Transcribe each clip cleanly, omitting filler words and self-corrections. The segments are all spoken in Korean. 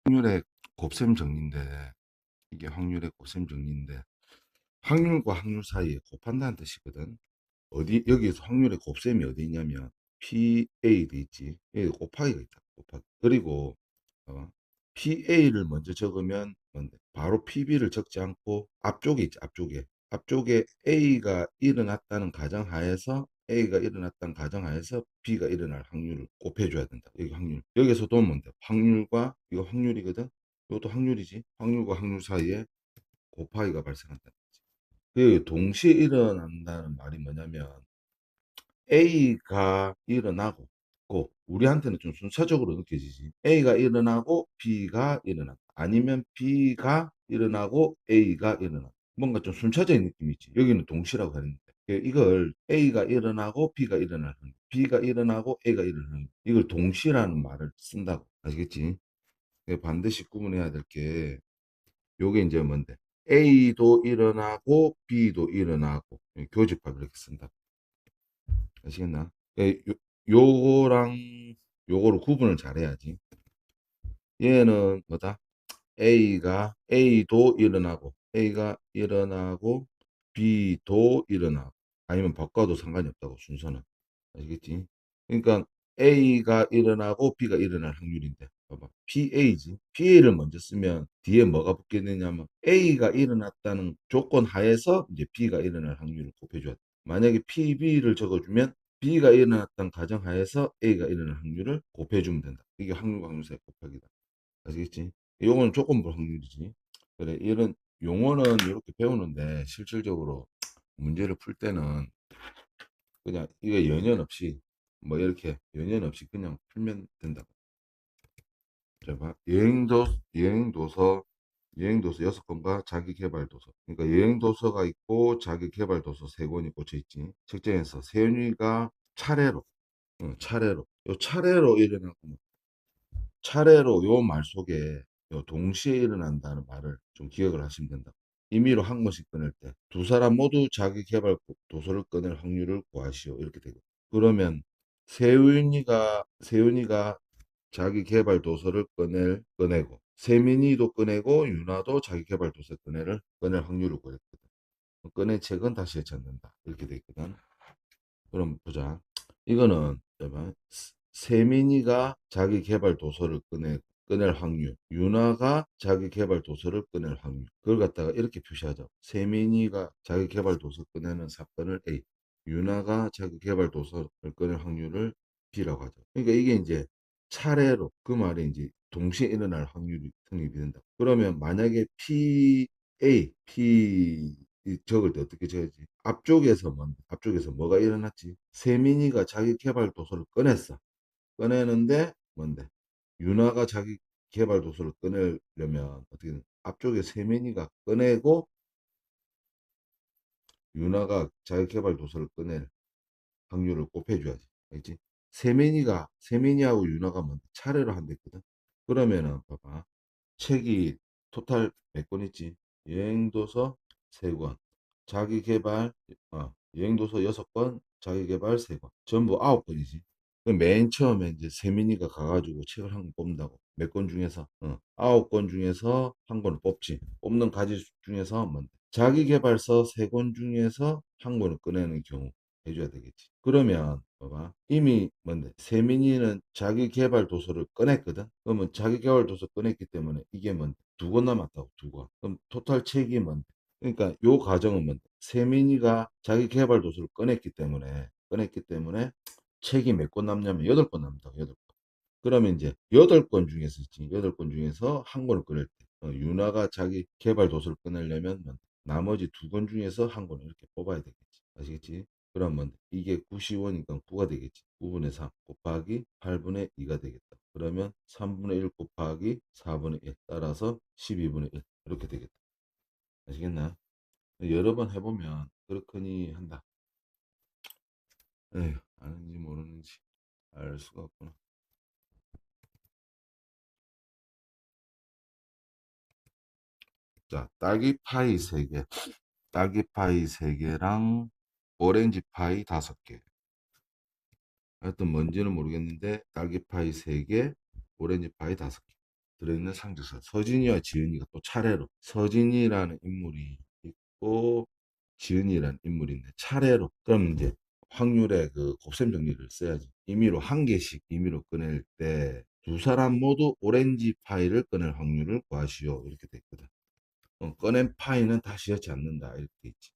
확률의 곱셈 정리인데, 이게 확률의 곱셈 정리인데, 확률과 확률 사이에 곱한다는 뜻이거든. 여기에서 확률의 곱셈이 어디 있냐면, PA 돼 있지. 여기 곱하기가 있다. 곱하기. 그리고, PA를 먼저 적으면, 뭔데? 바로 PB를 적지 않고, 앞쪽에 있지, 앞쪽에. 앞쪽에 A가 일어났다는 가정하에서, A가 일어났다는 가정하에서 B가 일어날 확률을 곱해줘야 된다. 여기 확률. 여기서도 뭔데? 확률과, 이거 확률이거든? 이것도 확률이지. 확률과 확률 사이에 곱하기가 발생한다. 그 동시에 일어난다는 말이 뭐냐면 A가 일어나고 우리한테는 좀 순차적으로 느껴지지. A가 일어나고 B가 일어나고 아니면 B가 일어나고 A가 일어나고 뭔가 좀 순차적인 느낌이 있지. 여기는 동시라고 했는데 이걸 A가 일어나고 B가 일어나는 B가 일어나고 A가 일어나는 이걸 동시라는 말을 쓴다고 아시겠지? 반드시 구분해야 될 게 요게 이제 뭔데? A도 일어나고 B도 일어나고 교집합을 이렇게 쓴다. 아시겠나? 요거랑 요거를 구분을 잘해야지. 얘는 뭐다? A도 일어나고 A가 일어나고 B도 일어나고 아니면 바꿔도 상관이 없다고 순서는. 아시겠지? 그러니까 A가 일어나고 B가 일어날 확률인데 봐봐. PA지. PA를 먼저 쓰면 뒤에 뭐가 붙겠느냐면 A가 일어났다는 조건 하에서 이제 B가 일어날 확률을 곱해줘야 돼. 만약에 PB를 적어주면 B가 일어났다는 가정하에서 A가 일어날 확률을 곱해주면 된다. 이게 확률과 확률사의 곱하기다. 아시겠지? 요거는 조건부 확률이지. 그래, 이런 용어는 이렇게 배우는데 실질적으로 문제를 풀 때는 그냥 이거 연연 없이 뭐 이렇게 연연 없이 그냥 풀면 된다고. 자, 봐. 여행도서 6권과 자기계발도서. 그러니까 여행도서가 있고 자기계발도서 3권이 꽂혀 있지. 책장에서 세윤이가 차례로, 차례로, 요 차례로 일어나고 차례로 요 말 속에 요 동시에 일어난다는 말을 좀 기억을 하시면 된다. 임의로 한 권씩 꺼낼 때 두 사람 모두 자기 개발 도서를 꺼낼 확률을 구하시오. 이렇게 되고. 그러면 세윤이가 자기 개발 도서를 꺼내고 세민이도 꺼내고 유나도 자기 개발 도서 꺼낼 확률을 구했거든. 꺼낸 책은 다시 해찾는다. 이렇게 돼 있거든. 그럼 보자. 이거는 잠깐만. 세민이가 자기 개발 도서를 꺼낼 확률, 유나가 자기 개발 도서를 꺼낼 확률. 그걸 갖다가 이렇게 표시하자. 세민이가 자기 개발 도서 꺼내는 사건을 A, 유나가 자기 개발 도서를 꺼낼 확률을 B라고 하죠. 그러니까 이게 이제 차례로 그 말이 이제 동시에 일어날 확률이 성립이 된다. 그러면 만약에 P 적을 때 어떻게 적어야지? 앞쪽에서 뭐가 일어났지? 세민이가 자기 개발 도서를 꺼냈어. 꺼내는데 뭔데? 유나가 자기 개발 도서를 꺼내려면 어떻게 앞쪽에 세민이가 꺼내고 유나가 자기 개발 도서를 꺼낼 확률을 곱해줘야지. 알지? 세민이하고 유나가 뭔데? 차례로 한댔거든. 그러면은 봐봐. 책이 토탈 몇 권 있지? 여행도서 3권, 자기계발, 여행도서 6권, 자기계발 3권. 전부 9권이지. 맨 처음에 이제 세민이가 가가지고 책을 한 권 뽑는다고. 몇 권 중에서? 9권 중에서 한 권을 뽑지. 뽑는 가지 중에서 뭔데? 자기계발서 3권 중에서 한 권을 꺼내는 경우 해줘야 되겠지. 그러면 봐봐. 이미 뭔데? 세민이는 자기 개발 도서를 꺼냈거든. 그러면 자기 개발 도서 꺼냈기 때문에 이게 뭔데? 2권 남았다고 2권. 그럼 토탈 책이 뭔데? 그러니까 요 과정은 뭔데? 세민이가 자기 개발 도서를 꺼냈기 때문에 책이 몇 권 남냐면 8권 남는다. 8권. 그러면 이제 8권 중에서 있지. 8권 중에서 한 권을 꺼낼 때. 유나가 자기 개발 도서를 꺼내려면 나머지 2권 중에서 한 권을 이렇게 뽑아야 되겠지. 아시겠지? 그러면 이게 90원이니까 9가 되겠지. 9분의 3 곱하기 8분의 2가 되겠다. 그러면 3분의 1 곱하기 4분의 1 따라서 12분의 1 이렇게 되겠다. 아시겠나? 여러 번 해보면 그렇거니 한다. 에휴, 아는지 모르는지 알 수가 없구나. 자, 딸기 파이 3개랑 오렌지 파이 5개. 하여튼 뭔지는 모르겠는데 딸기 파이 3개, 오렌지 파이 5개. 들어있는 상징서. 서진이와 지은이가 또 차례로, 서진이라는 인물이 있고 지은이라는 인물이 있네. 차례로. 그럼 이제 확률의 그 곱셈 정리를 써야지. 임의로 한 개씩 임의로 꺼낼 때 두 사람 모두 오렌지 파이를 꺼낼 확률을 구하시오. 이렇게 돼 있거든. 꺼낸 파이는 다시 여지 않는다. 이렇게 돼 있지.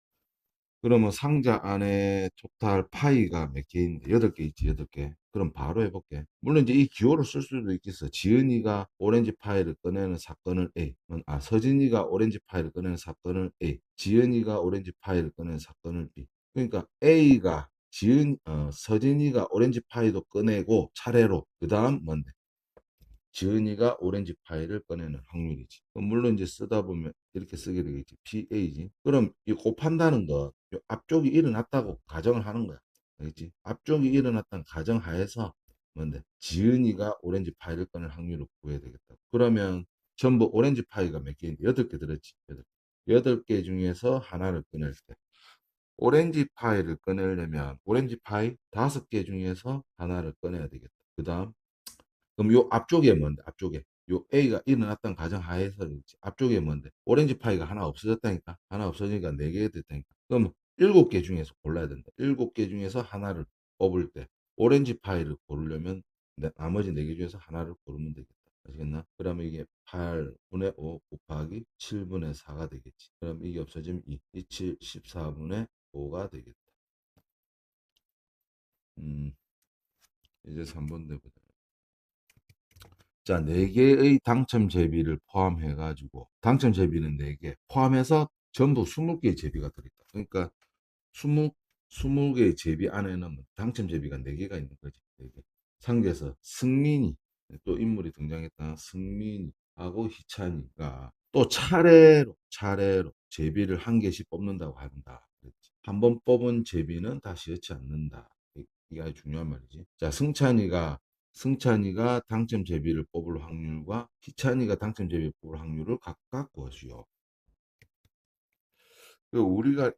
그러면 상자 안에 토탈 파이가 몇 개 있는데 8개 있지. 8개. 그럼 바로 해볼게. 물론 이제 이 기호를 쓸 수도 있겠어. 지은이가 오렌지 파이를 꺼내는 사건을 A. 서진이가 오렌지 파이를 꺼내는 사건을 A. 지은이가 오렌지 파이를 꺼내는 사건을 B. 그러니까 A가 서진이가 오렌지 파이도 꺼내고 차례로 그 다음 뭔데? 지은이가 오렌지 파이를 꺼내는 확률이지. 물론 이제 쓰다 보면 이렇게 쓰게 되겠지. PA지. 그럼 이 곱한다는 거 앞쪽이 일어났다고 가정을 하는 거야. 알겠지? 앞쪽이 일어났다는 가정하에서 뭔데? 지은이가 오렌지 파이를 꺼낼 확률을 구해야 되겠다. 그러면 전부 오렌지 파이가 몇 개인데? 8개 들었지. 8개 중에서 하나를 꺼낼 때. 오렌지 파이를 꺼내려면 오렌지 파이 5개 중에서 하나를 꺼내야 되겠다. 그 다음 그럼 요 앞쪽에 뭔데? 앞쪽에. 요 A가 일어났던 가정하에서 앞쪽에 뭔데? 오렌지 파이가 하나 없어졌다니까. 하나 없어지니까 4개 됐다니까. 그럼 7개 중에서 골라야 된다. 7개 중에서 하나를 뽑을 때 오렌지 파이를 고르려면 나머지 4개 중에서 하나를 고르면 되겠다. 아시겠나? 그러면 이게 8분의 5 곱하기 7분의 4가 되겠지. 그럼 이게 없어지면 7, 14분의 5가 되겠다. 이제 3번 내보자. 자, 4개의 당첨 제비를 포함해가지고, 당첨 제비는 4개, 포함해서 전부 20개의 제비가 들어있다. 그러니까 20, 개의 제비 안에는 당첨 제비가 4개가 있는 거지. 4개. 상대에서 승민이, 또 인물이 등장했다. 승민이하고 희찬이가 또 차례로 제비를 한 개씩 뽑는다고 한다. 한 번 뽑은 제비는 다시 여지 않는다. 이게 아주 중요한 말이지. 자, 승찬이가 당첨 제비를 뽑을 확률과 희찬이가 당첨 제비를 뽑을 확률을 각각 구하시오.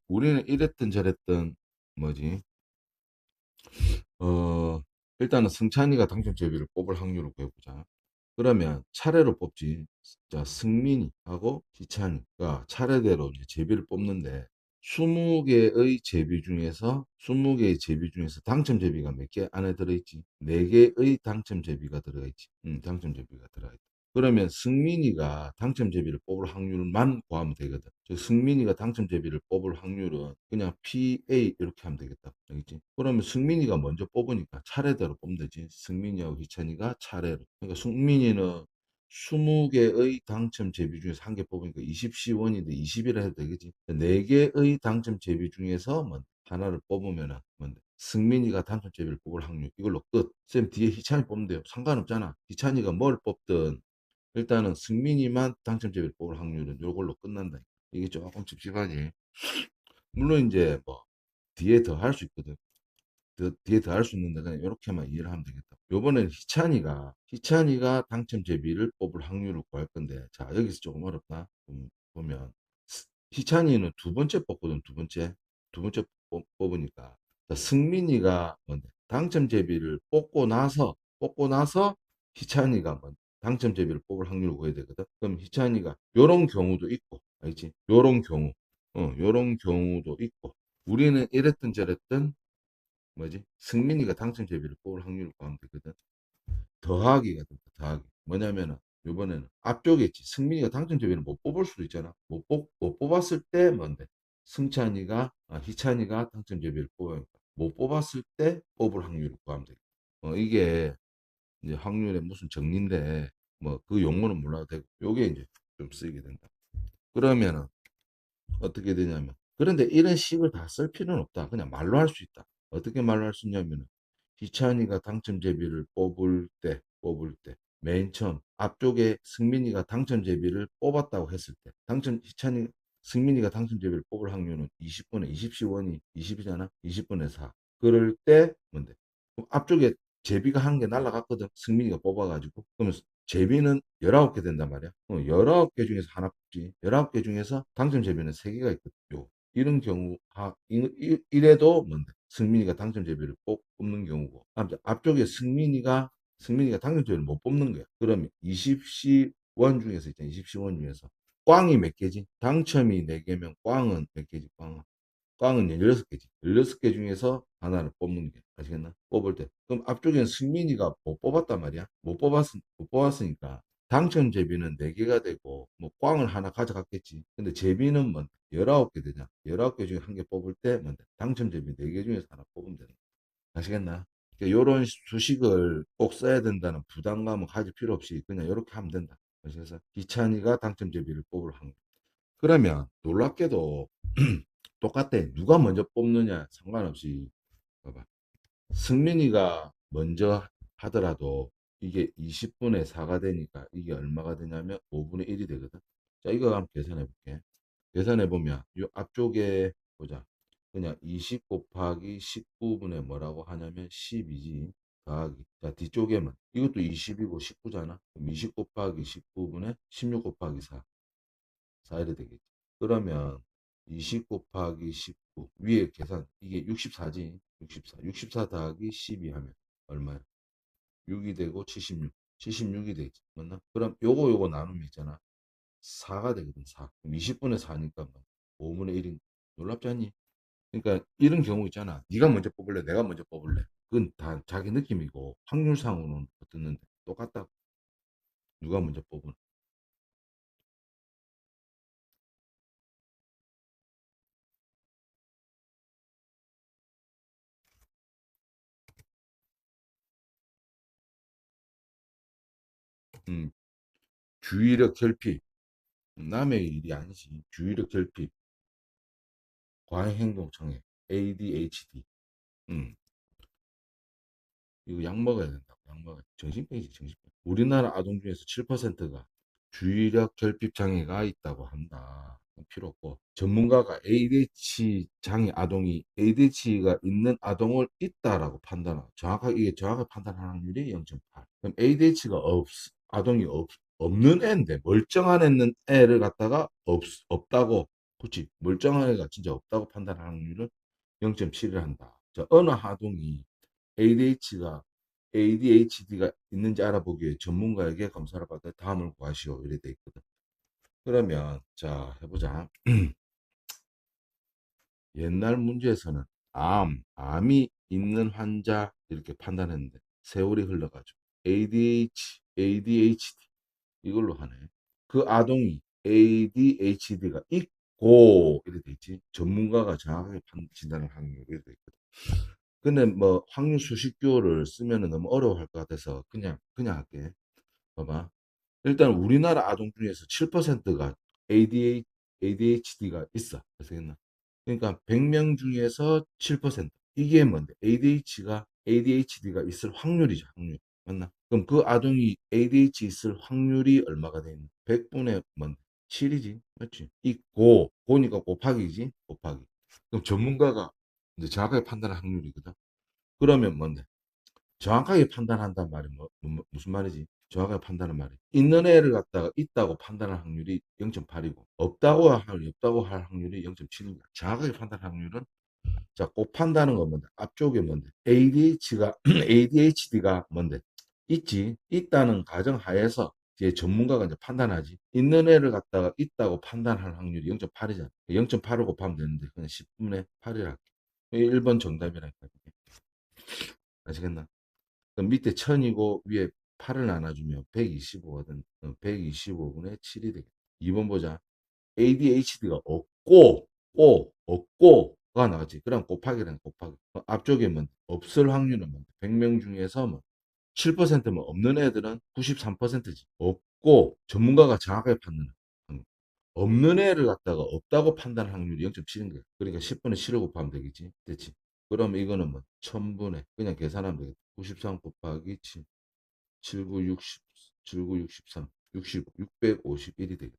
우리는 이랬든 저랬든 뭐지? 어, 일단은 승찬이가 당첨 제비를 뽑을 확률을 구해보자. 그러면 차례로 뽑지. 자, 승민이하고 희찬이가 차례대로 이제 제비를 뽑는데 20개의 제비 중에서 당첨 제비가 몇 개 안에 들어있지? 4개의 당첨 제비가 들어가 있지. 당첨 제비가 들어가 있다. 그러면 승민이가 당첨 제비를 뽑을 확률만 구하면 되거든. 즉 승민이가 당첨 제비를 뽑을 확률은 그냥 PA 이렇게 하면 되겠다. 알겠지? 그러면 승민이가 먼저 뽑으니까 차례대로 뽑으면 되지. 승민이하고 희찬이가 차례로. 그러니까 승민이는 20개의 당첨 제비 중에서 한 개 뽑으니까 20시원인데 20이라 해도 되겠지. 4개의 당첨 제비 중에서 뭐 하나를 뽑으면은 뭔데? 승민이가 당첨 제비를 뽑을 확률 이걸로 끝. 쌤 뒤에 희찬이 뽑으면 돼요. 상관없잖아. 희찬이가 뭘 뽑든 일단은 승민이만 당첨 제비를 뽑을 확률은 이걸로 끝난다. 이게 조금 찝찝하지. 물론 이제 뭐 뒤에 더 할 수 있거든. 뒤에 더 할 수 있는데 그냥 이렇게만 이해를 하면 되겠다. 요번엔 희찬이가 당첨 제비를 뽑을 확률을 구할 건데 자 여기서 조금 어렵다. 보면 희찬이는 두 번째 뽑거든. 두 번째 뽑으니까 자, 승민이가 뭔데 당첨 제비를 뽑고 나서 희찬이가 뭔 당첨 제비를 뽑을 확률을 구해야 되거든. 그럼 희찬이가 요런 경우도 있고 알지? 요런 경우도 있고 우리는 이랬든 저랬든 뭐지? 승민이가 당첨 제비를 뽑을 확률을 구하면 되거든. 더하기가 된다. 더하기. 뭐냐면은 이번에는 앞쪽에 있지. 승민이가 당첨 제비를 못 뽑을 수도 있잖아. 못 뽑았을 때 뭔데? 희찬이가 당첨 제비를 뽑으니까 못 뽑았을 때 뽑을 확률을 구하면 돼. 이게 이제 확률의 무슨 정리인데 뭐 그 용어는 몰라도 되고 요게 이제 좀 쓰이게 된다. 그러면은 어떻게 되냐면 그런데 이런 식을 다 쓸 필요는 없다. 그냥 말로 할 수 있다. 어떻게 말로 할 수 있냐면 희찬이가 당첨 제비를 뽑을 때 맨 처음 앞쪽에 승민이가 당첨 제비를 뽑았다고 했을 때 승민이가 당첨 제비를 뽑을 확률은 20분의 20시원이 20이잖아. 20분의 4. 그럴 때 뭔데? 그럼 앞쪽에 제비가 한 개 날라갔거든. 승민이가 뽑아가지고. 그러면 제비는 19개 된단 말이야. 19개 중에서 하나 뽑지. 19개 중에서 당첨 제비는 3개가 있거든요. 이런 경우, 이래도 뭔데? 승민이가 당첨 제비를 뽑는 경우고. 앞쪽에 승민이가 승민이가 당첨자를 못 뽑는 거야. 그러면 20시원 중에서 있잖아. 20시원 중에서 꽝이 몇 개지? 당첨이 4개면 꽝은 몇 개지? 꽝은 16개지. 16개 중에서 하나를 뽑는 게. 아시겠나? 뽑을 때. 그럼 앞쪽에는 승민이가 못 뽑았단 말이야. 못 뽑았으니까. 당첨 제비는 4개가 되고, 뭐, 꽝을 하나 가져갔겠지. 근데 제비는 뭐, 19개 되냐. 19개 중에 한 개 뽑을 때, 뭐, 당첨 제비 4개 중에서 하나 뽑으면 되는 거야. 아시겠나? 이런 수식을 꼭 써야 된다는 부담감은 가질 필요 없이 그냥 이렇게 하면 된다. 그래서 기찬이가 당첨 제비를 뽑을 확률. 그러면 놀랍게도 똑같대. 누가 먼저 뽑느냐 상관없이 봐봐. 승민이가 먼저 하더라도 이게 20분의 4가 되니까 이게 얼마가 되냐면 5분의 1이 되거든. 자, 이거 한번 계산해 볼게. 계산해 보면 이 앞쪽에 보자. 그냥 20 곱하기 19분의 뭐라고 하냐면 12지. 더하기. 자, 뒤쪽에만 이것도 20이고 19잖아. 그럼 20 곱하기 19분의 16 곱하기 4. 4 이래 되겠지. 그러면 20 곱하기 19 위에 계산 이게 64지. 64 더하기 12 하면 얼마야? 6이 되고 76. 76이 되지. 맞나? 그럼 요거 나누면 있잖아. 4가 되거든. 4. 그럼 20분의 4니까 뭐 5분의 1인 놀랍지 않니? 그러니까 이런 경우 있잖아. 네가 먼저 뽑을래? 내가 먼저 뽑을래? 그건 다 자기 느낌이고 확률상으로는 어떻는데 똑같다. 누가 먼저 뽑은? 음, 주의력 결핍. 남의 일이 아니지. 주의력 결핍. 과잉행동장애, ADHD. 음, 이거 약 먹어야 된다고. 약 먹어야 돼. 정신병이지, 정신병. 우리나라 아동 중에서 7%가 주의력 결핍 장애가 있다고 한다. 필요 없고. 전문가가 ADHD 장애 아동이 ADHD가 있는 아동을 있다라고 판단하고 정확하게 이게 정확하게 판단하는 확률이 0.8. 그럼 ADHD가 아동이 없는 애인데 멀쩡한 애를 갖다가 없다고 그렇지 멀쩡한 애가 진짜 없다고 판단하는 확률을 0.7을 한다. 자, 어느 아동이 ADHD가 있는지 알아보기 위해 전문가에게 검사를 받아 다음을 구하시오. 이래 돼 있거든. 그러면 자 해보자. 옛날 문제에서는 암이 있는 환자 이렇게 판단했는데 세월이 흘러가지고 ADHD 이걸로 하네. 그 아동이 ADHD가 있고 이렇게 돼 있지. 전문가가 정확하게 진단을 하는 게 이렇게 돼 있거든. 근데 뭐 확률 수식교를 쓰면은 너무 어려워할 것 같아서 그냥 할게. 봐봐. 일단 우리나라 아동 중에서 7%가 ADHD가 있어. 그래서 그러니까 100명 중에서 7%. 이게 뭔데? ADHD가 있을 확률이죠. 확률. 맞나? 그럼 그 아동이 ADHD 있을 확률이 얼마가 되는? 100분의 뭔데? 7이지. 맞지? 고니까 곱하기지. 곱하기. 그럼 전문가가 이제 정확하게 판단할 확률이거든. 그러면 뭔데? 정확하게 판단한단 말이 무슨 말이지? 정확하게 판단한 말이 있는 애를 갖다가 있다고 판단할 확률이 0.8이고 없다고 할 확률이 0.7입니다. 정확하게 판단할 확률은 자, 꼭 판단하는 건 뭔데? 앞쪽에 뭔데? ADHD가 뭔데? 있다는 가정하에서 이제 전문가가 이제 판단하지. 있는 애를 갖다가 있다고 판단할 확률이 0.8이잖아. 0.8을 곱하면 되는데 그냥 10분의 8이라 할게. 1번 정답이라니까. 아시겠나? 그럼 밑에 1000이고 위에 8을 나눠주면 125거든. 125분의 7이 되겠다. 2번 보자. ADHD가 없고가 나왔지. 그럼 곱하기란 곱하기. 앞쪽에 없을 확률은 100명 중에서 7%면 없는 애들은 93%지. 없고 전문가가 정확하게 판단해. 없는 애를 갖다가 없다고 판단할 확률이 0.7인 거야. 그러니까 10분의 7을 곱하면 되겠지. 됐지. 그럼 이거는 1000분의 그냥 계산하면 되겠다. 93 곱하기 7, 79, 60, 79, 63, 65, 651이 되겠다.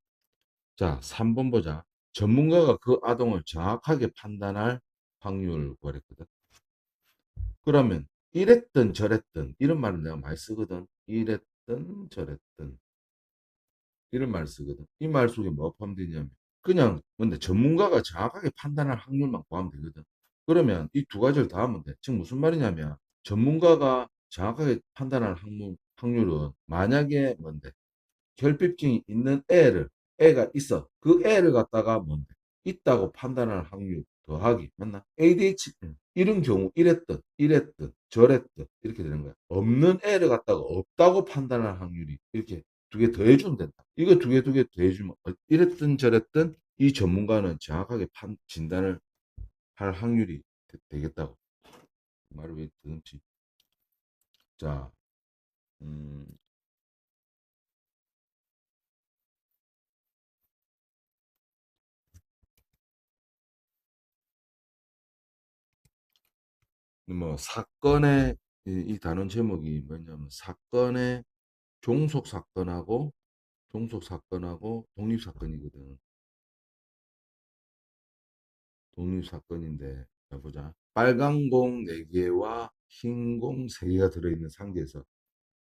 자, 3번 보자. 전문가가 그 아동을 정확하게 판단할 확률 구하랬거든. 그러면 이랬든 저랬든 이런 말을 내가 많이 쓰거든. 이랬든 저랬든 이런 말을 쓰거든. 이 말 속에 뭐 포함되어 있냐면 그냥 근데 전문가가 정확하게 판단할 확률만 구하면 되거든. 그러면 이 두 가지를 다 하면 돼. 지금 무슨 말이냐면 전문가가 정확하게 판단할 확률은 만약에 뭔데? 결핍증이 있는 애가 있어. 그 애를 갖다가 뭔데? 있다고 판단할 확률 더하기. 맞나? ADH, 이런 경우 이랬든, 저랬든, 이렇게 되는 거야. 없는 애를 갖다가 없다고 판단할 확률이 이렇게 두 개 더해주면 된다. 이거 두 개 더해주면, 이랬든 저랬든, 이 전문가는 정확하게 진단을 할 확률이 되겠다고. 말을 왜 듣는지. 자, 음, 뭐, 사건의, 이 단원 제목이 뭐냐면, 종속 사건하고, 독립 사건이거든. 독립 사건인데, 자, 보자. 빨간 공 4개와 흰 공 3개가 들어있는 상자에서,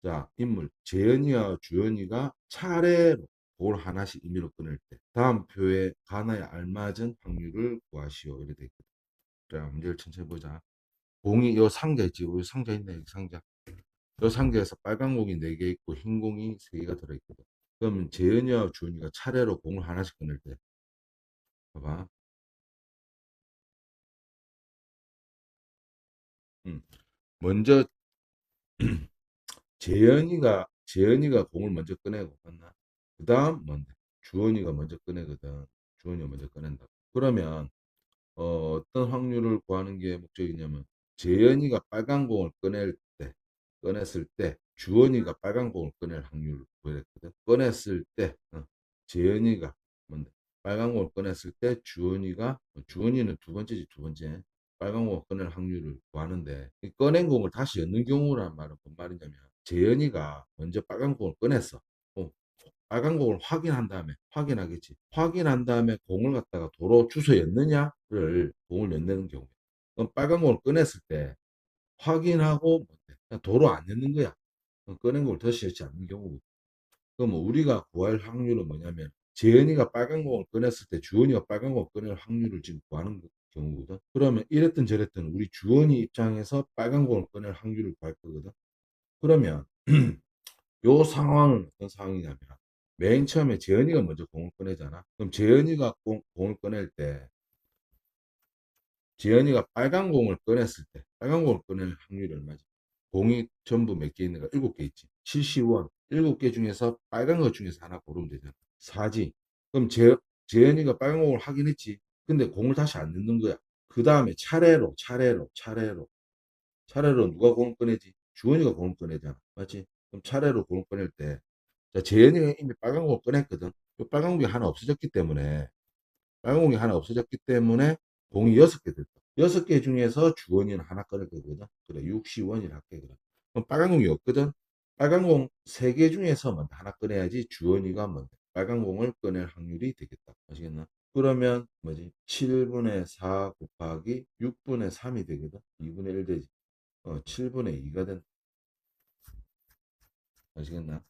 자, 인물, 재현이와 주현이가 차례로 볼 하나씩 임의로 끊을 때, 다음 표에 가나에 알맞은 확률을 구하시오. 이렇게 돼 있거든. 자, 문제를 천천히 보자. 공이, 요 상자 있지? 여기 상자 있네, 여기 상자. 요 상자에서 빨간 공이 4개 있고 흰 공이 3개가 들어있거든. 그러면 재현이와 주은이가 차례로 공을 하나씩 끊을 때, 봐봐. 음, 먼저 재현이가 공을 먼저 꺼내고 갔나? 그 다음 뭔데? 주원이가 먼저 꺼내거든. 주원이가 먼저 꺼낸다. 그러면 어떤 확률을 구하는 게 목적이냐면 재현이가 빨간 공을 꺼냈을 때 주원이가 빨간 공을 꺼낼 확률을 구했거든. 꺼냈을 때 재현이가 뭔데? 빨간 공을 꺼냈을 때 주원이는 두 번째지, 두 번째. 빨간 공을 꺼낼 확률을 구하는데 이 꺼낸 공을 다시 넣는 경우란 말은 뭔 말이냐면 재현이가 먼저 빨간 공을 꺼냈어. 어, 빨간 공을 확인하겠지. 확인한 다음에 공을 갖다가 도로 주소 였느냐를 공을 엿내는 경우. 그럼 빨간 공을 꺼냈을 때 확인하고 그냥 도로 안 엿는 거야. 꺼낸 공을 다시 넣지 않는 경우고. 그럼 우리가 구할 확률은 뭐냐면 재현이가 빨간 공을 꺼냈을 때 주원이가 빨간 공을 꺼낼 확률을 지금 구하는 경우거든. 그러면 이랬든 저랬든 우리 주원이 입장에서 빨간 공을 꺼낼 확률을 구할 거거든. 그러면 요 상황은 어떤 상황이냐면 맨 처음에 재현이가 먼저 공을 꺼내잖아. 그럼 재현이가 공을 꺼낼 때 재현이가 빨간 공을 꺼낼 확률이 얼마지? 공이 전부 몇 개 있는가? 7개 있지. 70원. 7개 중에서 빨간 것 중에서 하나 고르면 되잖아. 4지. 그럼 재현이가 빨간 공을 하긴 했지. 근데 공을 다시 안 넣는 거야. 그 다음에 차례로 누가 공을 꺼내지? 주원이가 공을 꺼내잖아. 맞지? 그럼 차례로 공을 꺼낼 때 자, 재현이가 이미 빨간 공을 꺼냈거든. 요 빨간 공이 하나 없어졌기 때문에 빨간 공이 하나 없어졌기 때문에 공이 6개 됐다. 6개 중에서 주원이는 하나 꺼낼 거거든. 그래, 60원이라 할게. 그래. 그럼 빨간 공이 없거든. 빨간 공 3개 중에서 먼저 하나 꺼내야지 주원이가 먼저 빨간 공을 꺼낼 확률이 되겠다. 아시겠나? 그러면 뭐지? 7분의 4 곱하기 6분의 3이 되거든. 2분의 1 되지. 7분의 2가 된다. 아시겠나?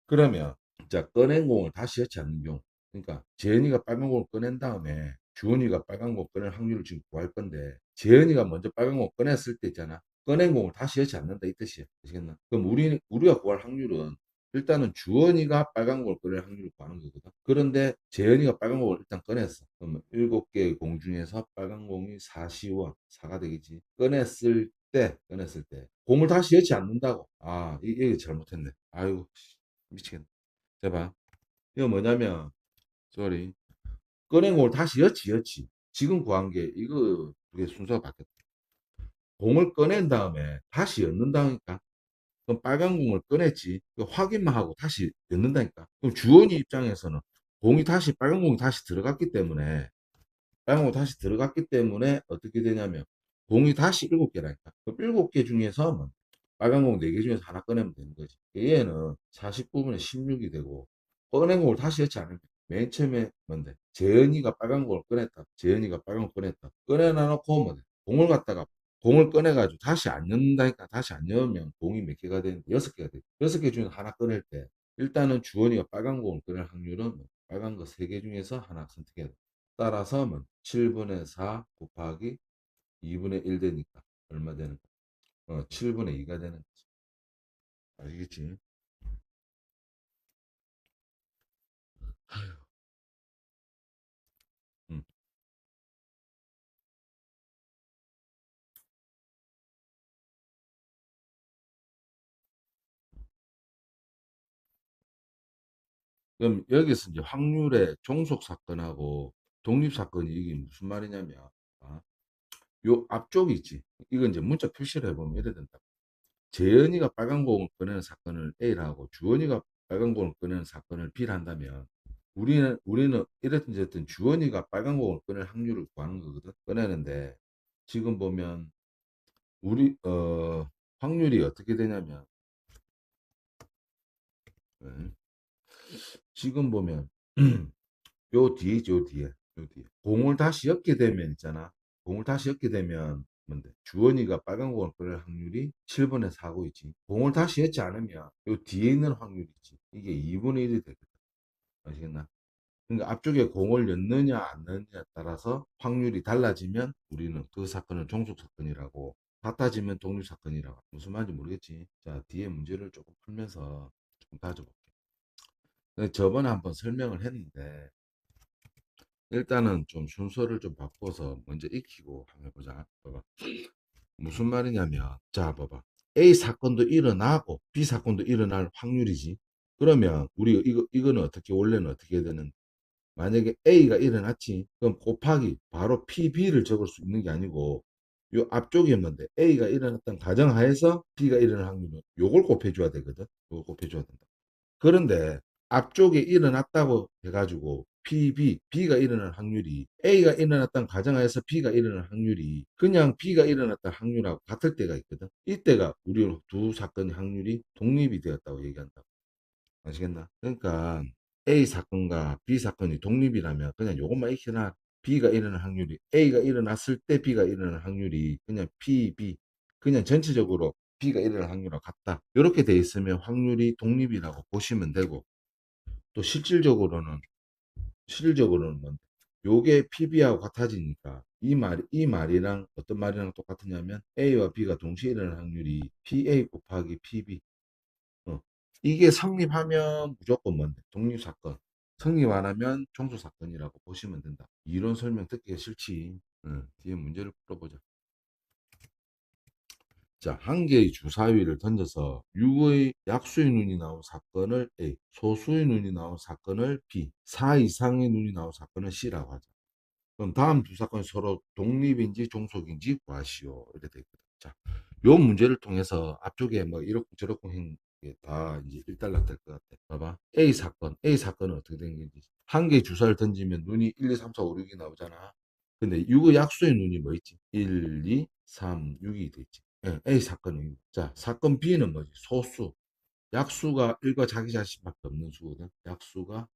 그러면 자 꺼낸 공을 다시 여치 않는 경우 그러니까 재현이가 빨간 공을 꺼낸 다음에 주원이가 빨간 공 꺼낼 확률을 지금 구할 건데 재현이가 먼저 빨간 공 꺼냈을 때 있잖아 꺼낸 공을 다시 여치 않는다 이 뜻이야 아시겠나 그럼 우리가 구할 확률은 일단은 주원이가 빨간 공을 꺼낼 확률을 구하는 거거든 그런데 재현이가 빨간 공을 일단 꺼냈어 그러면 7개의 공 중에서 빨간 공이 4시원 4가 되겠지 꺼냈을 때 공을 다시 여치 않는다고 아 이게 잘못했네 아이고 미치겠네. 제발. 이거 뭐냐면, 쏘리. 꺼낸 공을 다시 여치. 지금 구한 게, 이거, 그게 순서가 바뀌었다. 공을 꺼낸 다음에 다시 엮는다니까. 그럼 빨간 공을 꺼냈지. 확인만 하고 다시 엮는다니까. 그럼 주원이 입장에서는 빨간 공이 다시 들어갔기 때문에 빨간 공 다시 들어갔기 때문에 어떻게 되냐면 공이 다시 7개라니까. 그럼 7개 중에서 뭐 빨간 공 4개 중에서 하나 꺼내면 되는 거지. 얘는 49분의 16이 되고 꺼낸 공을 다시 했지 않으면 맨 처음에 뭔데? 재현이가 빨간 공을 꺼냈다. 재현이가 빨간 걸 꺼냈다. 꺼내놔놓고 뭐 공을 꺼내가지고 다시 안 넣는다니까. 다시 안 넣으면 공이 몇 개가 되는데 6개가 돼. 6개 중에서 하나 꺼낼 때 일단은 주원이가 빨간 공을 꺼낼 확률은 빨간 거 3개 중에서 하나 선택해야 돼. 따라서 뭐 7분의 4 곱하기 2분의 1 되니까 얼마 되는 거? 7분의 2가 되는 거지. 알겠지? 음. 그럼 여기서 이제 확률의 종속 사건하고 독립 사건이 이게 무슨 말이냐면, 아, 요 앞쪽이 있지. 이건 이제 문자 표시를 해보면 이래 된다. 재현이가 빨간 공을 꺼내는 사건을 A라 하고 주원이가 빨간 공을 꺼내는 사건을 B라 한다면 우리는 이랬든 저랬든 주원이가 빨간 공을 꺼낼 확률을 구하는 거거든. 꺼내는데 지금 보면 우리 확률이 어떻게 되냐면 어, 지금 보면 요 뒤에 있죠, 요 뒤에 공을 다시 엮게 되면 있잖아. 공을 다시 엮게 되면 뭔데? 주원이가 빨간 공을 꺼낼 확률이 7분의 4고 있지. 공을 다시 엮지 않으면 요 뒤에 있는 확률이 있지. 이게 2분의 1이 되거든. 아시겠나? 그러니까 앞쪽에 공을 넣느냐 안 넣느냐에 따라서 확률이 달라지면 우리는 그 사건을 종속 사건이라고, 같아지면 독립 사건이라고. 무슨 말인지 모르겠지. 자, 뒤에 문제를 조금 풀면서 좀 가져볼게. 저번에 한번 설명을 했는데 일단은 좀 순서를 좀 바꿔서 먼저 익히고 한번 해보자. 봐봐. 무슨 말이냐면, 자, 봐봐. A 사건도 일어나고 B 사건도 일어날 확률이지. 그러면 우리 이거는 어떻게, 원래는 어떻게 해야 되는, 만약에 A가 일어났지. 그럼 곱하기 바로 PB를 적을 수 있는 게 아니고 요 앞쪽에 있는데 A가 일어났던 가정하에서 B가 일어날 확률은 요걸 곱해줘야 되거든. 요걸 곱해줘야 된다. 그런데 앞쪽에 일어났다고 해가지고 B가 일어날 확률이 A가 일어났다는 가정하에서 B가 일어날 확률이 그냥 B가 일어났다는 확률하고 같을 때가 있거든. 이때가 우리 두 사건의 확률이 독립이 되었다고 얘기한다. 아시겠나? 그러니까 A 사건과 B 사건이 독립이라면 그냥 요것만 익혀놔. B가 일어날 확률이, A가 일어났을 때 B가 일어날 확률이 그냥 B 그냥 전체적으로 B가 일어날 확률하고 같다. 이렇게 돼 있으면 확률이 독립이라고 보시면 되고, 또 실질적으로는 뭔데? 요게 PB하고 같아지니까 이 말이랑 어떤 말이랑 똑같으냐면 A와 B가 동시에 일어날 확률이 PA 곱하기 PB. 어. 이게 성립하면 무조건 뭔데? 독립사건. 성립 안 하면 종소사건이라고 보시면 된다. 이론 설명 듣기가 싫지. 뒤에 문제를 풀어보자. 자, 한 개의 주사위를 던져서 6의 약수의 눈이 나온 사건을 A, 소수의 눈이 나온 사건을 B, 4 이상의 눈이 나온 사건을 C라고 하자. 그럼 다음 두 사건이 서로 독립인지 종속인지 구하시오. 이렇게 돼 있거든. 자, 요 문제를 통해서 앞쪽에 뭐 이렇고 저렇고 한게다 이제 일단락될 것 같아. 봐봐. A 사건은 어떻게 된 건지. 한 개의 주사를 던지면 눈이 1, 2, 3, 4, 5, 6이 나오잖아. 근데 6의 약수의 눈이 뭐 있지? 1, 2, 3, 6이 돼 있지. 예, A 사건은. 자, 사건 B는 뭐지? 소수. 약수가 1과 자기 자신밖에 없는 수거든. 약수가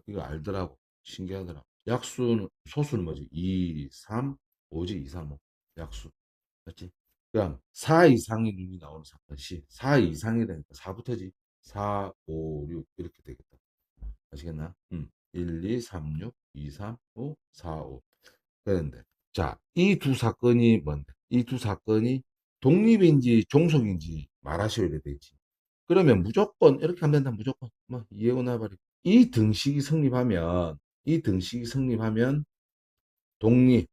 이거 알더라고. 신기하더라고. 약수는, 소수는 뭐지? 2, 3, 5지, 2, 3, 5. 약수. 맞지? 그럼 4 이상의 눈이 나오는 사건 시. 4 이상이라니까 4부터지. 4, 5, 6 이렇게 되겠다. 아시겠나? 1, 2, 3, 6, 2, 3, 5, 4, 5. 그런데 자, 이 두 사건이 뭔데? 이 두 사건이 독립인지 종속인지 말하셔야 되지. 그러면 무조건 이렇게 하면 된다. 무조건 뭐 이해고 나발이. 이 등식이 성립하면 독립,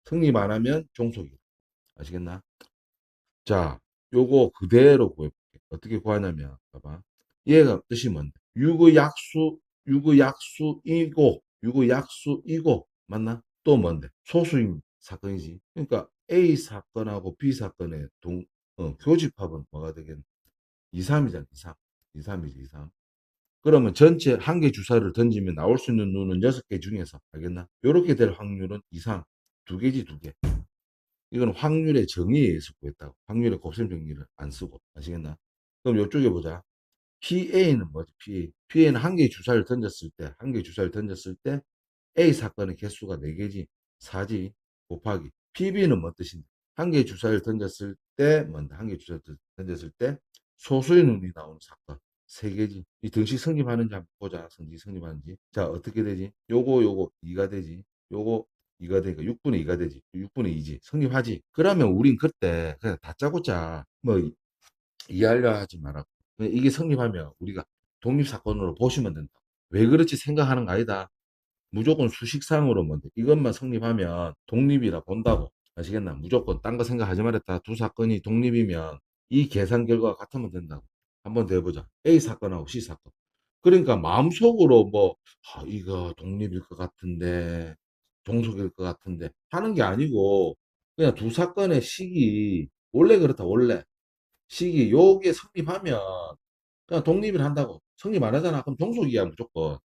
성립 안 하면 종속이. 아시겠나? 자, 요거 그대로 구해볼게. 어떻게 구하냐면, 봐봐. 얘가 뜻이 뭔데? 육의 약수이고, 맞나? 또 뭔데? 소수인 사건이지. 그러니까 A 사건하고 B 사건의 교집합은 뭐가 되겠나? 2, 3이잖아, 2, 3. 2, 3이지, 2, 3. 그러면 전체 한 개 주사를 던지면 나올 수 있는 눈은 6개 중에서, 알겠나? 요렇게 될 확률은 이상, 두 개지, 두 개. 이건 확률의 정의에 의해서 구했다고. 확률의 곱셈 정리를 안 쓰고. 아시겠나? 그럼 요쪽에 보자. PA는 뭐지? PA는 한 개의 주사를 던졌을 때, 한 개의 주사를 던졌을 때 A 사건의 개수가 4개지. 4지. 곱하기. PB는 뭐 뜻인데? 한 개의 주사를 던졌을 때, 뭔데? 한 개의 주사를 던졌을 때 소수의 눈이 나오는 사건. 3개지. 이 등식 성립하는지 한번 보자. 성립 성립하는지. 자, 어떻게 되지? 요거 2가 되지. 요거 2가 되니까 6분의 2가 되지. 6분의 2지. 성립하지. 그러면 우린 그때 그냥 다짜고짜 뭐 이해하려 하지 마라. 이게 성립하면 우리가 독립사건으로 보시면 된다. 왜 그렇지 생각하는 거 아니다. 무조건 수식상으로만 돼. 이것만 성립하면 독립이라 본다고. 아시겠나? 무조건 딴 거 생각하지 말았다. 두 사건이 독립이면 이 계산 결과가 같으면 된다고. 한번 더 해보자. A 사건하고 C 사건. 그러니까 마음속으로 뭐, 아, 이거 독립일 것 같은데, 종속일 것 같은데 하는 게 아니고 그냥 두 사건의 식이 원래 그렇다, 원래. 식이 요게 성립하면 그냥 독립을 한다고. 성립 안 하잖아. 그럼 종속이야, 무조건.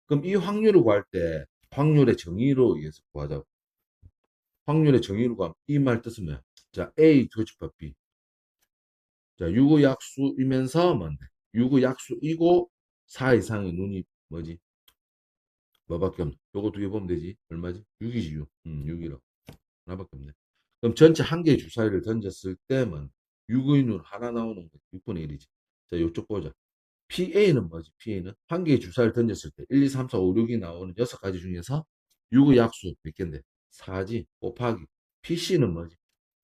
그럼 이 확률을 구할 때 확률의 정의로 의해서 구하자고. 확률의 정의로 구하면 이 말 뜻은 뭐야? 자, A 교집합 B. 자, 유구약수이면서 뭔데? 유구약수이고 4 이상의 눈이 뭐지? 뭐밖에 없네. 요거 두 개 보면 되지. 얼마지? 6이지, 6. 6이라. 하나밖에 없네. 그럼 전체 한 개의 주사위를 던졌을 때면 6의 눈 하나 나오는 거 6분의 1이지. 자, 요쪽 보자. PA는 뭐지? PA는 한 개의 주사를 던졌을 때 1, 2, 3, 4, 5, 6이 나오는 6가지 중에서 6의 약수 몇 개인데? 4지 곱하기 PC는 뭐지?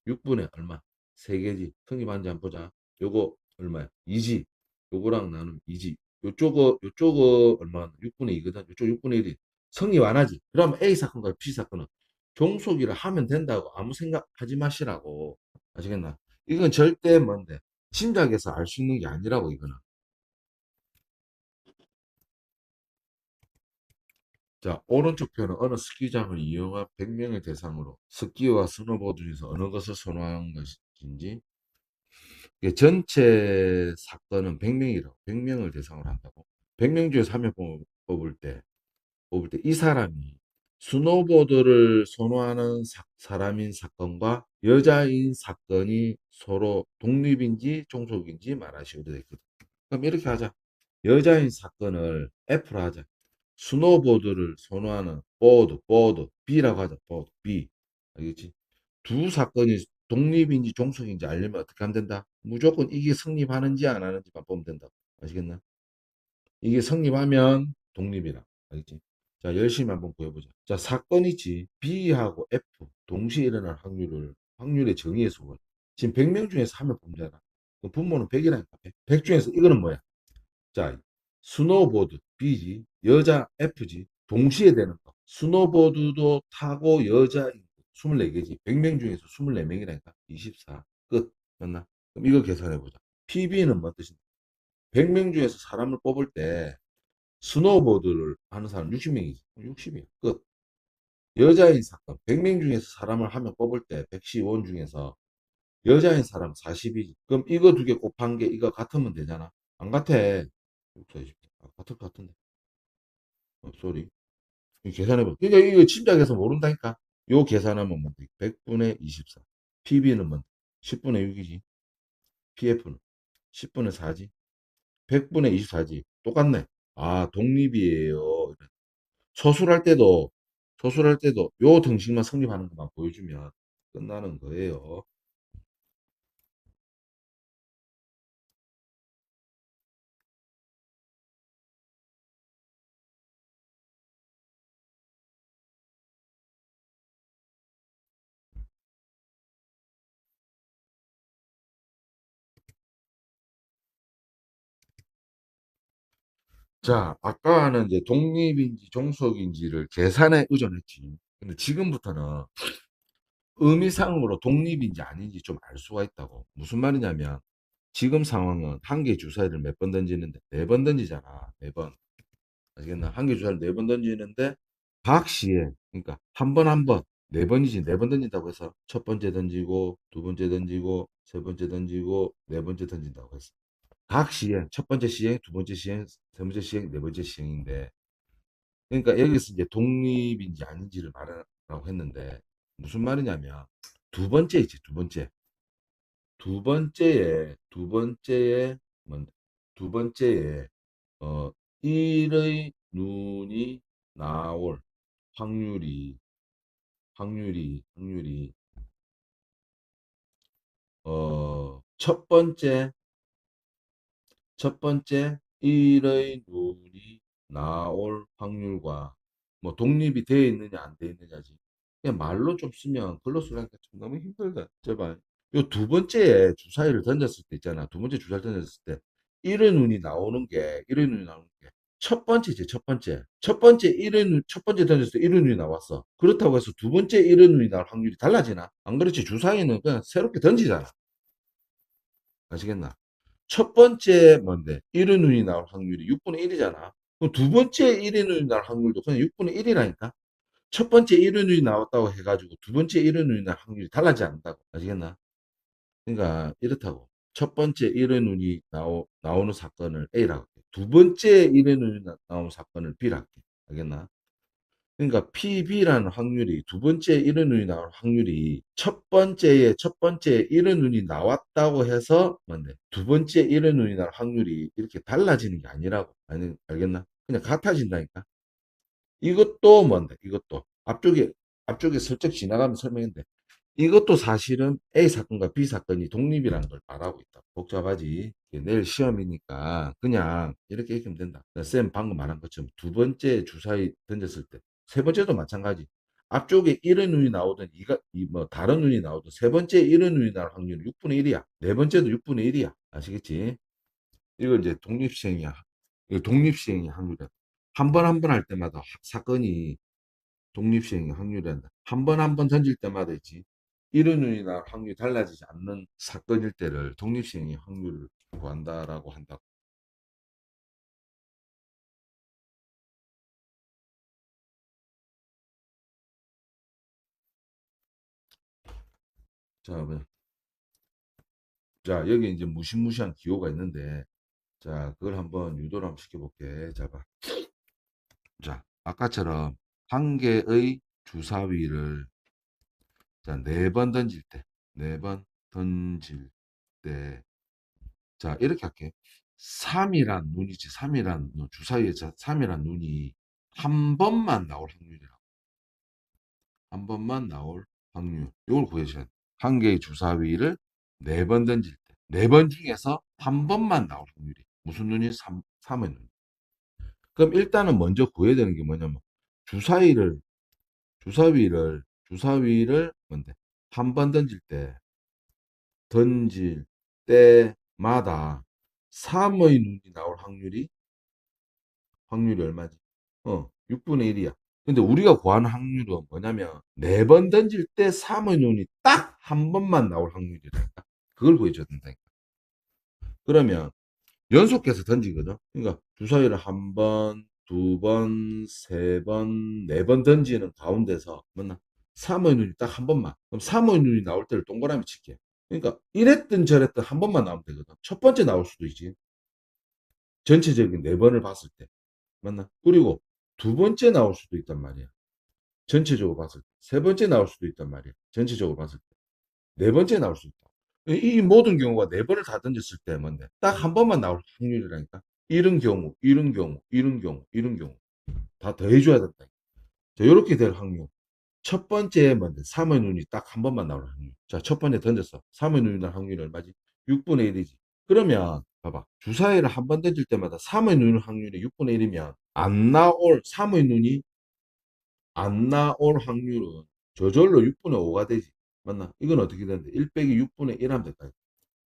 6분의 얼마? 3개지. 성립한지 한번 보자. 요거 얼마야? 2지. 요거랑 나누면 2지. 요쪽은 얼마? 6분의 2거든. 요쪽 6분의 1이 성립 안 하지. 그럼 A 사건과 B 사건은 종속이라 하면 된다고 아무 생각하지 마시라고. 아시겠나? 이건 절대 뭔데? 짐작해서 알 수 있는 게 아니라고 이거는. 자, 오른쪽 표는 어느 스키장을 이용한 100명의 대상으로 스키와 스노보드 중에서 어느 것을 선호한 것인지. 이게 전체 사건은 100명이라고. 100명을 대상으로 한다고. 100명 중에서 한 명 뽑을 때 이 사람이 스노보드를 선호하는 사람인 사건과 여자인 사건이 서로 독립인지 종속인지 말하시오도 됐거든. 그럼 이렇게 하자. 여자인 사건을 F로 하자. 스노보드를 선호하는 보드, B라고 하자. 보드, B. 알겠지? 두 사건이 독립인지 종속인지 알려면 어떻게 하면 된다? 무조건 이게 성립하는지 안 하는지만 보면 된다. 아시겠나? 이게 성립하면 독립이라. 알겠지? 자, 열심히 한번 구해보자. 자, 사건이지. B하고 F 동시에 일어날 확률의 정의에서 볼. 지금 100명 중에서 한 명 범죄다. 그럼 분모는 100이라니까. 100 중에서 이거는 뭐야? 자, 스노보드 B지, 여자 F지, 동시에 되는 거. 스노보드도 타고 여자 24개지. 100명 중에서 24명이라니까. 24. 끝. 맞나? 그럼 이거 계산해보자. PB는 뭐 뜻인가? 100명 중에서 사람을 뽑을 때 스노보드를 하는 사람 60명이지. 60이야. 끝. 여자인 사건. 100명 중에서 사람을 하면 뽑을 때 110원 중에서 여자인 사람 40이지. 그럼 이거 두 개 곱한 게 이거 같으면 되잖아. 안 같아. 640. 같을 것 같은데. 쏘리. 계산해봐. 그러니까 이거 짐작해서 모른다니까. 요 계산하면 뭔데? 100분의 24. PB는 뭔데? 10분의 6이지. PF는 10분의 4지. 100분의 24지. 똑같네. 아, 독립이에요. 서술할 때도, 서술할 때도 요 등식만 성립하는 것만 보여주면 끝나는 거예요. 자, 아까는 이제 독립인지 종속인지를 계산에 의존했지. 근데 지금부터는 의미상으로 독립인지 아닌지 좀 알 수가 있다고. 무슨 말이냐면, 지금 상황은 한 개 주사위를 몇 번 던지는데, 네 번 던지잖아. 네 번. 알겠나? 한 개 주사위를 네 번 던지는데, 각 시에, 그러니까 한 번 한 번, 네 번이지, 네 번 던진다고 해서, 첫 번째 던지고, 두 번째 던지고, 세 번째 던지고, 네 번째 던진다고 했어. 각 시행, 첫 번째 시행, 두 번째 시행, 세 번째 시행, 네 번째 시행인데, 그러니까 여기서 이제 독립인지 아닌지를 말하라고 했는데, 무슨 말이냐면, 두 번째 있지, 두 번째. 뭔, 두 번째에, 어, 일의 눈이 나올 확률이, 확률이, 첫 번째 일의 눈이 나올 확률과, 뭐, 독립이 되어 있느냐, 안 되어 있느냐지. 그냥 말로 좀 쓰면 글로 쓰려니까 좀 너무 힘들다. 제발. 요 두 번째에 주사위를 던졌을 때 있잖아. 두 번째 주사위를 던졌을 때, 이런 운이 나오는 게, 이런 운이 나오는 게, 첫 번째지, 첫 번째. 첫 번째 첫 번째 던졌을 때 이런 운이 나왔어. 그렇다고 해서 두 번째 이런 운이 나올 확률이 달라지나? 안 그렇지. 주사위는 그냥 새롭게 던지잖아. 아시겠나? 첫 번째 뭔데? 이런 운이 나올 확률이 6분의 1이잖아. 그럼 두 번째 이런 운이 나올 확률도 그냥 6분의 1이라니까? 첫 번째 일운이 나왔다고 해가지고 두 번째 일운이 날 확률이 달라지지 않는다고. 아시겠나? 그러니까 이렇다고. 첫 번째 일운이 나오는 사건을 A라고 할게. 두 번째 일운이 나오는 사건을 B라고 할게. 알겠나? 그러니까 PB라는 확률이 두 번째 일운이 나올 확률이 첫 번째 일운이 나왔다고 해서 뭔데? 두 번째 일운이 나올 확률이 이렇게 달라지는 게 아니라고. 아니, 알겠나? 그냥 같아진다니까. 이것도 뭔데? 이것도 앞쪽에 슬쩍 지나가면 설명했는데 이것도 사실은 A 사건과 B 사건이 독립이라는 걸 말하고 있다. 복잡하지. 내일 시험이니까 그냥 이렇게 읽으면 된다. 쌤 방금 말한 것처럼 두 번째 주사위 던졌을 때 세 번째도 마찬가지. 앞쪽에 이런 운이 나오든 뭐 다른 운이 나오든 세 번째 이런 운이 나올 확률은 6분의 1이야. 네 번째도 6분의 1이야. 아시겠지? 이거 이제 독립시행이야. 이거 독립시행이 확률이야. 한 번 한 번 할 때마다 사건이 독립시행의 확률이란다. 한 번 한 번 던질 때마다 있지. 이런 운이나 확률이 달라지지 않는 사건일 때를 독립시행의 확률을 구한다라고 한다고. 자, 자, 여기 이제 무시무시한 기호가 있는데, 자, 그걸 한번 유도를 한번 시켜볼게. 자, 봐. 자, 아까처럼 한 개의 주사위를 자, 네 번 던질 때, 네 번 던질 때, 자, 이렇게 할게. 3이란 눈이지, 3이란 눈, 주사위에 3이란 눈이 한 번만 나올 확률이라고. 한 번만 나올 확률. 이걸 구해주셔야 돼. 한 개의 주사위를 네 번 던질 때, 네 번 중에서 한 번만 나올 확률이. 무슨 눈이? 3의 눈. 그럼 일단은 먼저 구해야 되는 게 뭐냐면, 주사위를, 주사위를 뭔데? 한 번 던질 때마다 3의 눈이 나올 확률이 얼마지? 6분의 1이야. 근데 우리가 구하는 확률은 뭐냐면, 네 번 던질 때 3의 눈이 딱 한 번만 나올 확률이라니까. 그걸 구해줘야 된다니까. 그러면 연속해서 던지거든. 그러니까 주사위를 한 번, 두 번, 세 번, 네 번 던지는 가운데서 뭐나 3의 눈이 딱 한 번만. 그럼 3의 눈이 나올 때를 동그라미 칠게. 그러니까 이랬든 저랬든 한 번만 나오면 되거든. 첫 번째 나올 수도 있지. 전체적인 네 번을 봤을 때. 맞나? 그리고 두 번째 나올 수도 있단 말이야. 전체적으로 봤을 때. 세 번째 나올 수도 있단 말이야. 전체적으로 봤을 때. 네 번째 나올 수 있다. 이 모든 경우가 네 번을 다 던졌을 때 뭔데? 딱 한 번만 나올 확률이라니까. 이런 경우, 이런 경우, 이런 경우, 이런 경우. 다 더해줘야 된다. 자, 이렇게 될 확률. 첫 번째 뭔데? 3의 눈이 딱 한 번만 나올 확률. 자, 첫 번째 던졌어. 3의 눈이 나올 확률이 얼마지? 6분의 1이지. 그러면, 봐봐. 주사위를 한 번 던질 때마다 3의 눈 확률이 6분의 1이면, 안 나올 3의 눈이 안 나올 확률은 저절로 6분의 5가 되지. 맞나? 이건 어떻게 되는데? 1 빼기 6분의 1 하면 될까요?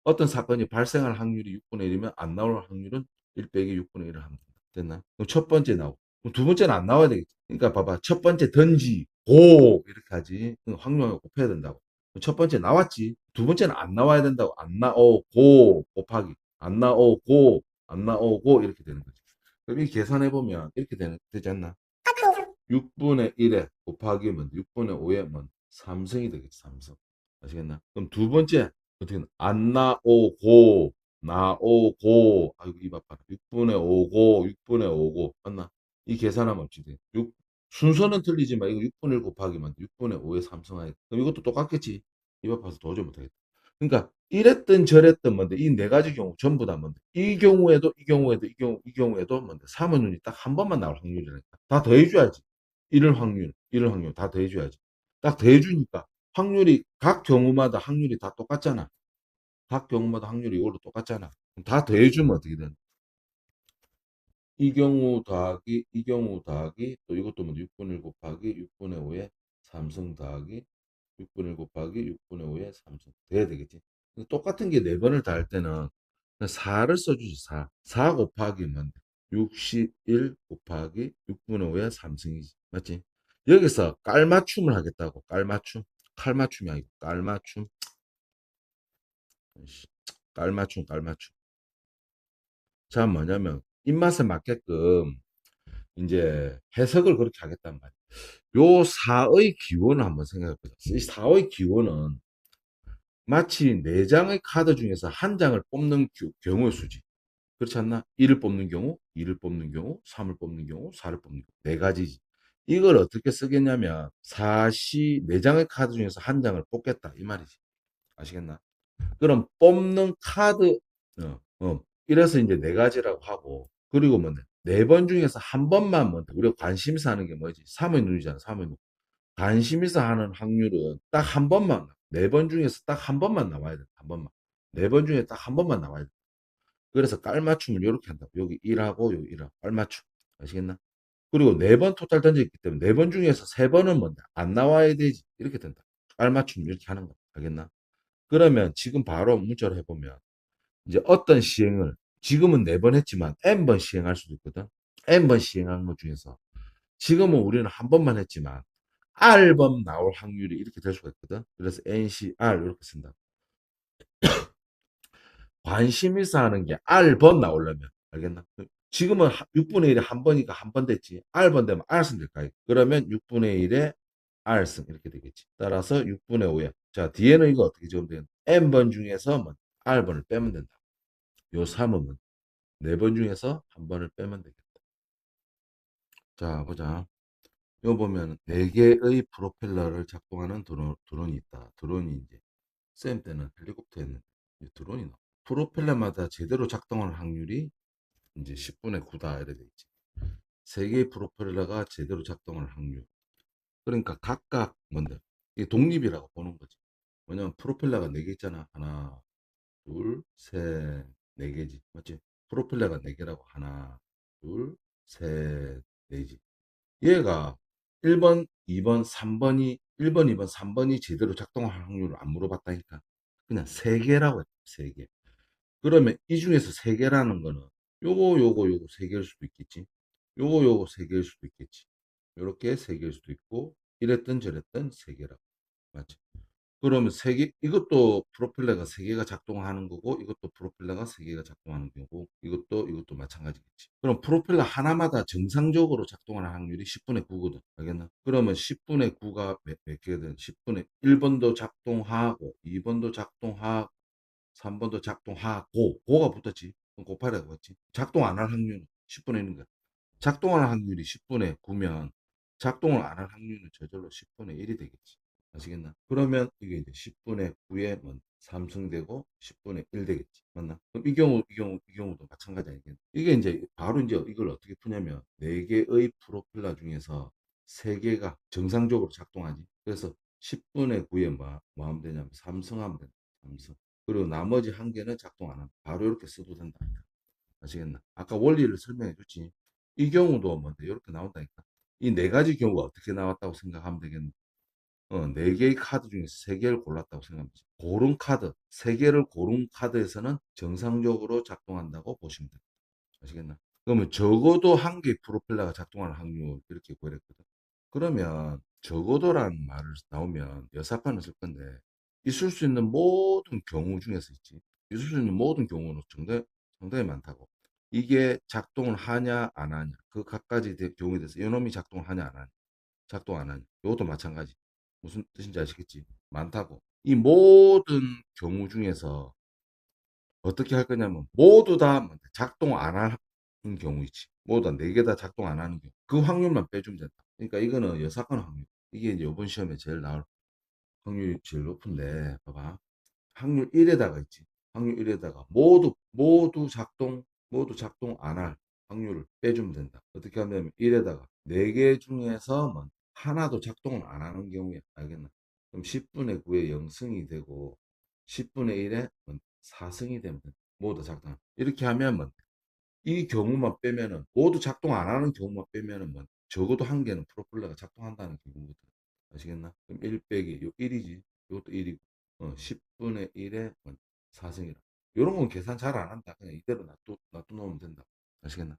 어떤 사건이 발생할 확률이 6분의 1이면 안 나올 확률은 1 빼기 6분의 1을 하면 된다. 됐나? 그럼 첫 번째 나오고. 그럼 두 번째는 안 나와야 되겠지. 그러니까 봐봐. 첫 번째 던지고 이렇게 하지. 확률을 곱해야 된다고. 첫 번째 나왔지. 두 번째는 안 나와야 된다고. 안 나오고 곱하기. 안 나오고 안 나오고 이렇게 되는 거지. 그럼 이 계산해 보면 이렇게 되지 않나? 6분의 1에 곱하기 면 6분의 5에 면 3승이 되겠지. 3승. 아시겠나? 그럼 두 번째 어떻게 안 나오고 아이고 입 아파라. 6분의 5고 6분의 5고 맞나? 이 계산하면 어찌 돼? 순서는 틀리지만 이거 6분의 1 곱하기면 6분의 5에 3승하니 그럼 이것도 똑같겠지. 입 아파서 도저히 못하겠다. 그러니까 이랬든 저랬든 뭔데 이 네 가지 경우 전부 다 뭔데 이 경우에도 이 경우에도 뭔데 3의 눈이 딱 한 번만 나올 확률이라니까. 다 더해줘야지. 이럴 확률 다 더해줘야지. 딱 더해주니까 확률이 각 경우마다 확률이 다 똑같잖아. 각 경우마다 확률이 이걸로 똑같잖아. 다 더해주면 어떻게 되는? 이 경우 더하기 또 이것도 뭐 6분의 1 곱하기 6분의 5에 삼성 더하기 6분의 1 곱하기 6분의 5의 삼성 돼야 되겠지. 똑같은 게 4번을 다 할 때는 4를 써주지. 4 곱하기 뭔데? 61 곱하기 6분의 5의 삼성이지. 맞지? 여기서 깔맞춤을 하겠다고. 깔맞춤. 칼맞춤이 아니고 깔맞춤. 깔맞춤, 깔맞춤. 자, 뭐냐면 입맛에 맞게끔 이제 해석을 그렇게 하겠단 말이야. 요 4의 기원을 한번 생각해 보자. 이 4의 기원은 마치 4장의 카드 중에서 한 장을 뽑는 경우의 수지. 그렇지 않나? 1을 뽑는 경우, 2를 뽑는 경우, 3을 뽑는 경우, 4를 뽑는 경우. 네 가지지. 이걸 어떻게 쓰겠냐면, 4장의 카드 중에서 한 장을 뽑겠다. 이 말이지. 아시겠나? 그럼 뽑는 카드, 이래서 이제 네 가지라고 하고, 그리고 뭐, 네 번 중에서 한 번만 뭐, 우리가 관심사 하는 게 뭐지? 3의 눈이잖아, 3의 눈. 관심에서 하는 확률은 딱 한 번만, 네 번 중에서 딱 한 번만 나와야 돼. 한 번만. 네 번 중에 딱 한 번만 나와야 돼. 그래서 깔맞춤을 이렇게 한다. 여기 1하고 여기 1하고 깔맞춤. 아시겠나? 그리고 네 번 토탈 던져있기 때문에 네 번 중에서 세 번은 뭔데? 안 나와야 되지. 이렇게 된다. 깔맞춤 이렇게 하는 거. 알겠나? 그러면 지금 바로 문자로 해보면 이제 어떤 시행을 지금은 네 번 했지만 N번 시행할 수도 있거든. N번 시행한 것 중에서 지금은 우리는 한 번만 했지만 R번 나올 확률이 이렇게 될 수가 있거든. 그래서 NCR 이렇게 쓴다. 관심 있어 하는 게 R번 나오려면 알겠나? 지금은 6분의 1에 한 번이니까 한 번 됐지. R번 되면 R승 될까? 그러면 6분의 1에 R승 이렇게 되겠지. 따라서 6분의 5야. 자, 뒤에는 이거 어떻게 적으면 되는 N번 중에서 뭐 R번을 빼면 된다. 요 3은 4번 중에서 한 번을 빼면 되겠다. 자, 보자. 이거 보면 4개의 프로펠러를 작동하는 드론이 있다. 드론이 이제 쌤 때는 헬리콥터였는데 드론이 나. 프로펠러마다 제대로 작동하는 확률이 이제 10분의 9다 이래 돼 있지. 3개의 프로펠러가 제대로 작동할 확률. 그러니까 각각 뭔데? 이게 독립이라고 보는 거지. 왜냐면 프로펠러가 4개 있잖아. 하나, 둘, 셋, 4개지. 맞지? 프로펠러가 4개라고 하나, 둘, 셋, 네지. 얘가 1번, 2번, 3번이 1번, 2번, 3번이 제대로 작동할 확률을 안 물어봤다니까. 그냥 3개라고 했다. 3개. 그러면 이 중에서 3개라는 거는 요거 3개일 수도 있겠지. 요거 3개일 수도 있겠지. 요렇게 3개일 수도 있고 이랬던 저랬던 3개라고. 맞지? 그러면 3개, 이것도 프로펠러가 3개가 작동하는 거고, 이것도 프로펠러가 3개가 작동하는 거고, 이것도 마찬가지겠지. 그럼 프로펠러 하나마다 정상적으로 작동하는 확률이 10분의 9거든. 알겠나? 그러면 10분의 9가 몇 개든 10분의 1번도 작동하고, 2번도 작동하고, 3번도 작동하고, 고가 붙었지. 그럼 곱하라고 했지. 작동 안 할 확률은 10분의 1인 거야. 작동할 확률이 10분의 9면 작동을 안 할 확률은 저절로 10분의 1이 되겠지. 아시겠나? 그러면 이게 이제 10분의 9에 뭐 삼성되고 10분의 1 되겠지. 맞나? 그럼 이 경우도 마찬가지 아니겠나? 이게 이제 바로 이제 이걸 어떻게 푸냐면 4개의 프로펠러 중에서 3개가 정상적으로 작동하지. 그래서 10분의 9에 뭐 하면 되냐면 삼성하면 된다. 삼성. 그리고 나머지 한 개는 작동 안 한다. 바로 이렇게 써도 된다. 아시겠나? 아까 원리를 설명해 줬지. 이 경우도 뭔데 이렇게 나온다니까. 이 네 가지 경우가 어떻게 나왔다고 생각하면 되겠노? 네 개의 카드 중에서 세 개를 골랐다고 생각하면 되지. 고른 카드, 세 개를 고른 카드에서는 정상적으로 작동한다고 보시면 됩니다. 아시겠나? 그러면 적어도 한 개의 프로펠러가 작동하는 확률 이렇게 구했거든. 그러면 적어도라는 말을 나오면 여사판을 쓸 건데 있을 수 있는 모든 경우 중에서 있지. 있을 수 있는 모든 경우는 상당히 많다고. 이게 작동을 하냐 안 하냐 그 각가지 경우에 대해서 이놈이 작동을 하냐 안 하냐 작동 안 하냐 이것도 마찬가지. 무슨 뜻인지 아시겠지? 많다고. 이 모든 경우 중에서 어떻게 할 거냐면 모두 다 작동 안 하는 경우이지. 모두 다 4개 다 작동 안 하는 경우. 그 확률만 빼주면 된다. 그러니까 이거는 여사건 확률. 이게 이제 이번 시험에 제일 나올 확률이 제일 높은데 봐봐. 확률 1에다가 있지. 확률 1에다가 모두 작동 안 할 확률을 빼주면 된다. 어떻게 하면 1에다가 4개 중에서 뭐 하나도 작동을 안 하는 경우에 알겠나? 그럼 10분의 9에 0승이 되고 10분의 1에 4승이 되면 된다. 모두 작동. 이렇게 하면 뭐 이 경우만 빼면은 모두 작동 안 하는 경우만 빼면은 뭐 적어도 한 개는 프로펠러가 작동한다는 경우거든. 아시겠나? 그럼 1 빼기 요 1이지. 요것도 1이고. 10분의 1에 4승이라. 요런 건 계산 잘 안 한다. 그냥 이대로 놔둬 놓으면 된다. 아시겠나?